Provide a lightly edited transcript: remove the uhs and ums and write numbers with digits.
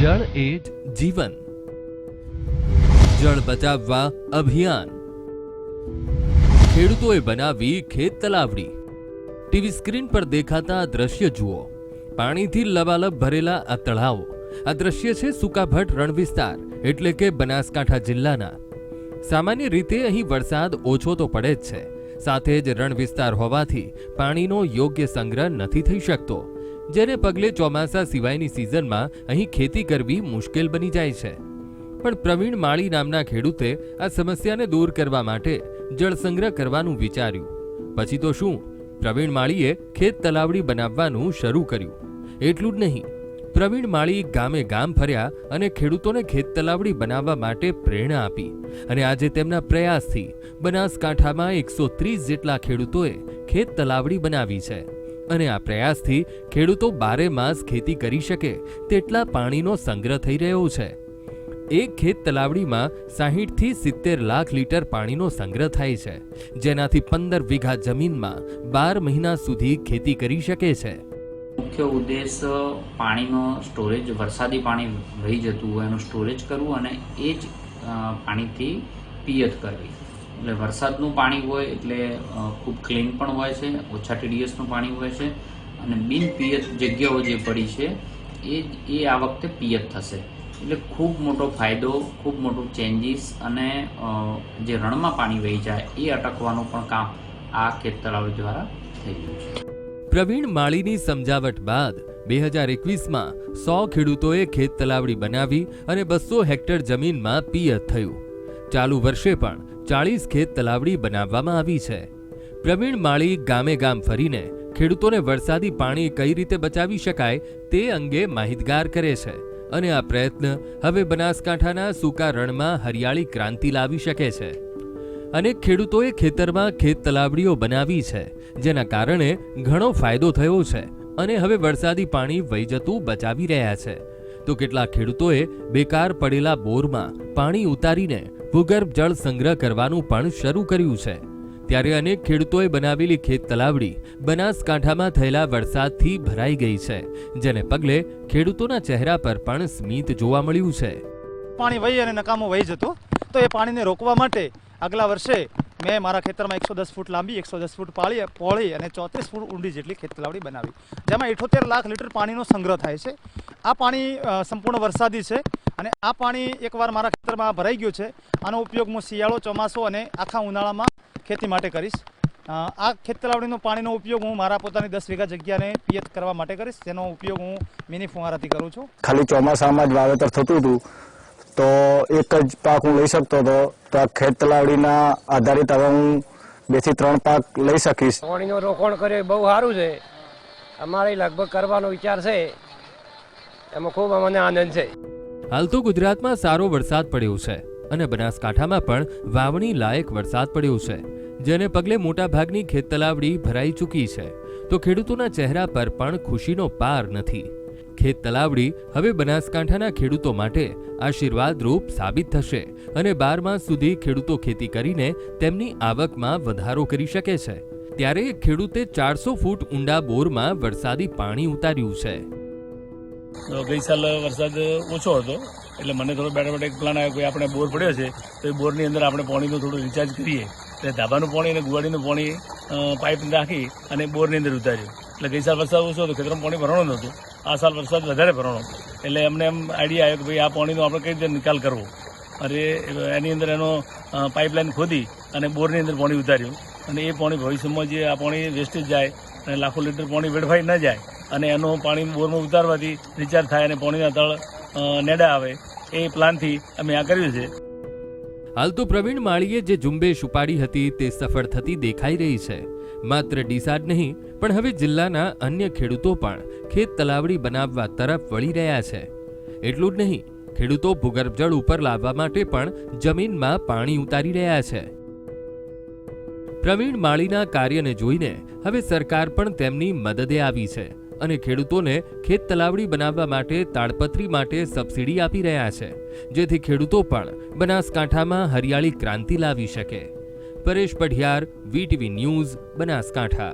જળ એ જ જીવન. જળ બચાવવા અભિયાન. ખેડૂતોએ બનાવી ખેત તલાવડી. ટીવી સ્ક્રીન પર દેખાતા દ્રશ્ય જુઓ. પાણીથી લબાલબ ભરેલા આ તળાવો. આ દ્રશ્ય છે સુકાભટ રણ વિસ્તાર એટલે કે બનાસકાંઠા જિલ્લાના. સામાન્ય રીતે અહીં વરસાદ ઓછો તો પડે જ છે, સાથે જ રણ વિસ્તાર હોવાથી પાણીનો યોગ્ય સંગ્રહ નથી થઈ શકતો, જેને પગલે ચોમાસા સિવાયની સિઝનમાં અહીં ખેતી કરવી મુશ્કેલ બની જાય છે. પણ પ્રવીણ માળી નામના ખેડૂતે આ સમસ્યાને દૂર કરવા માટે જળ સંગ્રહ કરવાનું વિચાર્યું. પછી તો શું, પ્રવીણ માળીએ ખેત તલાવડી બનાવવાનું શરૂ કર્યું. એટલું જ નહીં, પ્રવીણ માળી ગામે ગામ ફર્યા અને ખેડૂતોને ખેત તલાવડી બનાવવા માટે પ્રેરણા આપી. અને આજે તેમના પ્રયાસથી બનાસકાંઠામાં 130 જેટલા ખેડૂતોએ ખેત તલાવડી બનાવી છે. અને આ પ્રયાસથી ખેડૂતો 12 માસ ખેતી કરી શકે તેટલા પાણીનો સંગ્રહ થઈ રહ્યો છે. એક ખેત તલાવડીમાં 60 થી 70 લાખ લીટર પાણીનો સંગ્રહ થાય છે, જેનાથી 15 વીઘા જમીનમાં 12 મહિના સુધી ખેતી કરી શકે છે. મુખ્ય ઉદ્દેશ પાણીનો સ્ટોરેજ, વરસાદી પાણી વહી જતું હોય એનું સ્ટોરેજ કરવું અને એ જ પાણીથી પિયત કરવી. એટલે વરસાદનું પાણી હોય એટલે ખૂબ ક્લીન પણ હોય છે, ઓછા TDSનું પાણી હોય છે અને બિન પિયત જગ્યાઓ જે પડી છે એ આ વખતે પિયત થશે. એટલે ખૂબ મોટો ફાયદો, ખૂબ મોટું ચેન્જીસ અને જે રણમાં પાણી વહી જાય એ અટકવાનું પણ કામ આ ખેત તલાવડી દ્વારા થઈ રહ્યું છે. પ્રવીણ માળીની સમજાવટ બાદ 2021માં 100 ખેડૂતોએ ખેત તલાવડી બનાવી અને 200 હેક્ટર જમીનમાં પિયત થયું. ચાલુ વર્ષે પણ 40 ખેત તલાવડી બનાવવામાં આવી છે. પ્રવીણ માળી ગામે ગામ ફરીને ખેડૂતોને વરસાદી પાણી કઈ રીતે બચાવી શકાય તે અંગે માહિતગાર કરે છે. અને આ પ્રયત્ન હવે બનાસકાંઠાના સૂકા રણમાં હરિયાળી ક્રાંતિ લાવી શકે છે. અનેક ખેડૂતોએ ખેતરમાં ખેત તલાવડીઓ બનાવી છે, જેના કારણે ઘણો ફાયદો થયો છે અને હવે વરસાદી પાણી વહી જતું બચાવી રહ્યા છે. તો કેટલાક ખેડૂતોએ બેકાર પડેલા બોરમાં પાણી ઉતારીને ભૂગર્ભ જળ સંગ્રહ કરવાનું પણ શરૂ કર્યું છે. ત્યારે અનેક ખેડૂતોએ બનાવેલી ખેત તલાવડી બનાસકાંઠામાં થયેલા વરસાદથી ભરાઈ ગઈ છે, જેને પગલે ખેડૂતોના ચહેરા પર પણ સ્મિત જોવા મળ્યું છે. પાણી વહી અને નકામું વહી જતું, તો એ પાણીને રોકવા માટે આગલા વર્ષે મેં મારા ખેતરમાં 110 ફૂટ લાંબી, 110 ફૂટ પહોળી અને 34 ફૂટ ઊંડી જેટલી ખેત તલાવડી બનાવી, જેમાં 78 લાખ લીટર પાણીનો સંગ્રહ થાય છે. આ પાણી સંપૂર્ણ વરસાદી છે અને આ પાણી એકવાર મારા ખેતરમાં ભરાઈ ગયું છે. આનો ઉપયોગ હું શિયાળો, ચોમાસો અને આખા ઉનાળામાં ખેતી માટે કરીશ. આ ખેત તલાવડીનો પાણીનો ઉપયોગ હું મારા પોતાની 10 વીઘા જગ્યાને પિયત કરવા માટે કરીશ, જેનો ઉપયોગ હું મિની ફુવારાથી કરું છું. ખાલી ચોમાસામાં જ વાવેતર થતું હતું તો એક જ પાક હું લઈ શકતો હતો, તો આ ખેત તલાવડીના આધારિત હવે હું 2 થી 3 પાક લઈ શકીશ. પાણીનું રોકાણ કરે બહુ સારું છે. અમારે લગભગ કરવાનો વિચાર છે, એમાં ખૂબ અમને આનંદ છે. હાલ તો ગુજરાતમાં સારો વરસાદ પડ્યો છે અને બનાસકાંઠામાં પણ વાવણી લાયક વરસાદ પડ્યો છે, જેને પગલે મોટાભાગની ખેત તલાવડી ભરાઈ ચૂકી છે. તો ખેડૂતોના ચહેરા પર પણ ખુશીનો પાર નથી. ખેત તલાવડી હવે બનાસકાંઠાના ખેડૂતો માટે આશીર્વાદરૂપ સાબિત થશે અને 12 માસ સુધી ખેડૂતો ખેતી કરીને તેમની આવકમાં વધારો કરી શકે છે. ત્યારે ખેડૂતે 400 ફૂટ ઊંડા બોરમાં વરસાદી પાણી ઉતાર્યું છે. ગઈ સાલ વરસાદ ઓછો હતો એટલે મને થોડો બેઠા એક પ્લાન આવ્યો કે આપણે બોર પડ્યો છે તો એ બોરની અંદર આપણે પાણીનું થોડું રિચાર્જ કરીએ. એટલે ધાબાનું પાણી અને ગુવાડીનું પાણી પાઇપ નાખી અને બોરની અંદર ઉતાર્યું. એટલે ગઈ સાલ વરસાદ ઓછો હતો, ખેતરમાં પાણી ભરવાનું નહોતું. આ સાલ વરસાદ વધારે ભરવાનો, એટલે એમને એમ આઈડિયા આવ્યો કે ભાઈ આ પાણીનો આપણે કઈ રીતે નિકાલ કરવો. અને એની અંદર એનો પાઇપલાઇન ખોદી અને બોરની અંદર પાણી ઉતાર્યું. અને એ પાણી ભવિષ્યમાં જે આ પાણી વેસ્ટેજ જાય અને લાખો લીટર પાણી વેડફાઈ ન જાય અને એનું પાણી બોરમાં ઉતારવાથી રિચાર્જ થાય અને પાણીના તળ નેડા આવે, એ પ્લાનથી અમે આ કર્યું છે. હાલ તો પ્રવીણ માળીએ જે ઝુંબેશ ઉપાડી હતી તે સફળ થતી દેખાઈ રહી છે. માત્ર ડીસા જ નહીં પણ હવે જિલ્લાના અન્ય ખેડૂતો પણ ખેત તલાવડી બનાવવા તરફ વળી રહ્યા છે. એટલું જ નહીં, ખેડૂતો ભૂગર્ભ જળ ઉપર લાવવા માટે પણ જમીનમાં પાણી ઉતારી રહ્યા છે. પ્રવીણ માળીના કાર્યને જોઈને હવે સરકાર પણ તેમની મદદે આવી છે અને ખેડૂતોને ખેત તલાવડી બનાવવા માટે તાડપત્રી માટે સબસિડી આપી રહ્યા છે, જેથી ખેડૂતો પણ બનાસકાંઠામાં હરિયાળી ક્રાંતિ લાવી શકે. Paresh Padhiyar, VTV news, Banaskantha.